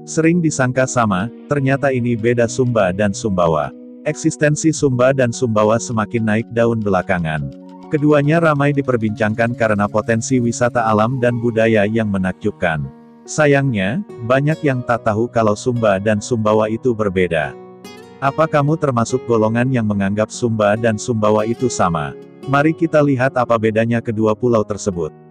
Sering disangka sama, ternyata ini beda Sumba dan Sumbawa. Eksistensi Sumba dan Sumbawa semakin naik daun belakangan. Keduanya ramai diperbincangkan karena potensi wisata alam dan budaya yang menakjubkan. Sayangnya, banyak yang tak tahu kalau Sumba dan Sumbawa itu berbeda. Apa kamu termasuk golongan yang menganggap Sumba dan Sumbawa itu sama? Mari kita lihat apa bedanya kedua pulau tersebut.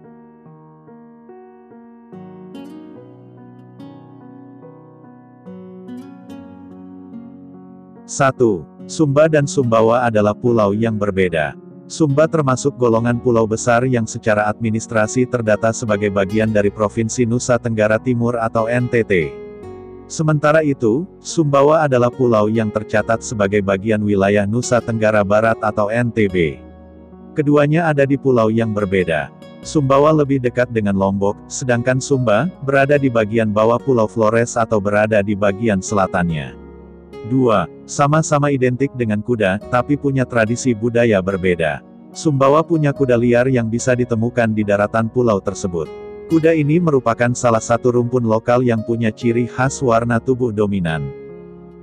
1. Sumba dan Sumbawa adalah pulau yang berbeda. Sumba termasuk golongan pulau besar yang secara administrasi terdata sebagai bagian dari Provinsi Nusa Tenggara Timur atau NTT. Sementara itu, Sumbawa adalah pulau yang tercatat sebagai bagian wilayah Nusa Tenggara Barat atau NTB. Keduanya ada di pulau yang berbeda. Sumbawa lebih dekat dengan Lombok, sedangkan Sumba berada di bagian bawah Pulau Flores atau berada di bagian selatannya. 2. Sama-sama identik dengan kuda, tapi punya tradisi budaya berbeda. Sumbawa punya kuda liar yang bisa ditemukan di daratan pulau tersebut. Kuda ini merupakan salah satu rumpun lokal yang punya ciri khas warna tubuh dominan.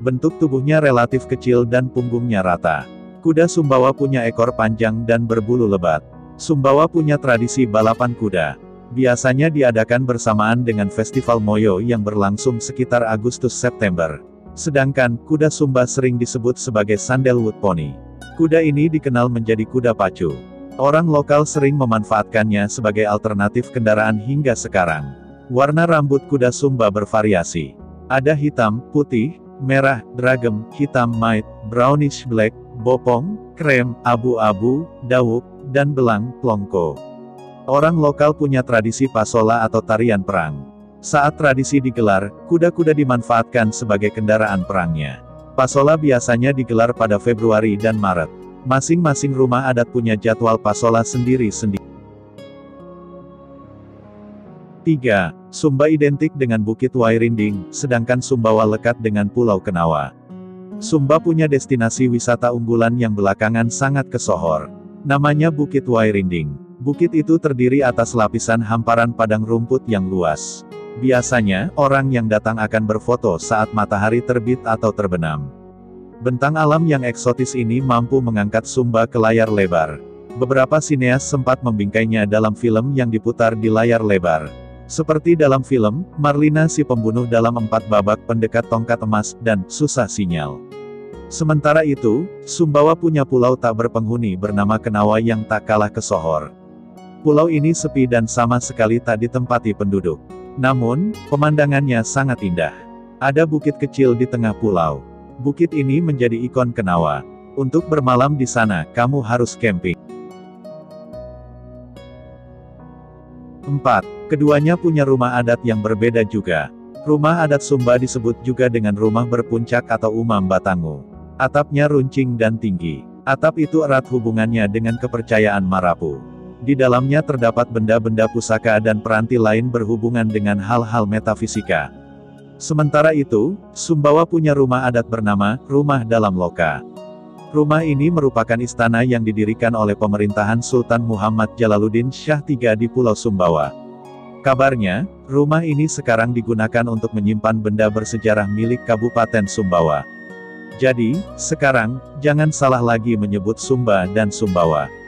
Bentuk tubuhnya relatif kecil dan punggungnya rata. Kuda Sumbawa punya ekor panjang dan berbulu lebat. Sumbawa punya tradisi balapan kuda. Biasanya diadakan bersamaan dengan Festival Moyo yang berlangsung sekitar Agustus-September. Sedangkan, kuda Sumba sering disebut sebagai sandalwood pony. Kuda ini dikenal menjadi kuda pacu. Orang lokal sering memanfaatkannya sebagai alternatif kendaraan hingga sekarang. Warna rambut kuda Sumba bervariasi. Ada hitam, putih, merah, dragem, hitam mite, brownish black, bopong, krem, abu-abu, dawuk, dan belang, plongko. Orang lokal punya tradisi pasola atau tarian perang. Saat tradisi digelar, kuda-kuda dimanfaatkan sebagai kendaraan perangnya. Pasola biasanya digelar pada Februari dan Maret. Masing-masing rumah adat punya jadwal pasola sendiri-sendiri. 3. Sumba identik dengan Bukit Wairinding, sedangkan Sumbawa lekat dengan Pulau Kenawa. Sumba punya destinasi wisata unggulan yang belakangan sangat kesohor. Namanya Bukit Wairinding. Bukit itu terdiri atas lapisan hamparan padang rumput yang luas. Biasanya, orang yang datang akan berfoto saat matahari terbit atau terbenam. Bentang alam yang eksotis ini mampu mengangkat Sumba ke layar lebar. Beberapa sineas sempat membingkainya dalam film yang diputar di layar lebar. Seperti dalam film, Marlina si pembunuh dalam 4 babak pendekat tongkat emas, dan Susah Sinyal. Sementara itu, Sumbawa punya pulau tak berpenghuni bernama Kenawa yang tak kalah kesohor. Pulau ini sepi dan sama sekali tak ditempati penduduk. Namun, pemandangannya sangat indah. Ada bukit kecil di tengah pulau. Bukit ini menjadi ikon Kenawa. Untuk bermalam di sana, kamu harus camping. 4. Keduanya punya rumah adat yang berbeda juga. Rumah adat Sumba disebut juga dengan rumah berpuncak atau umam batangu. Atapnya runcing dan tinggi. Atap itu erat hubungannya dengan kepercayaan Marapu. Di dalamnya terdapat benda-benda pusaka dan peranti lain berhubungan dengan hal-hal metafisika. Sementara itu, Sumbawa punya rumah adat bernama Rumah Dalam Loka. Rumah ini merupakan istana yang didirikan oleh pemerintahan Sultan Muhammad Jalaluddin Syah III di Pulau Sumbawa. Kabarnya, rumah ini sekarang digunakan untuk menyimpan benda bersejarah milik Kabupaten Sumbawa. Jadi, sekarang, jangan salah lagi menyebut Sumba dan Sumbawa.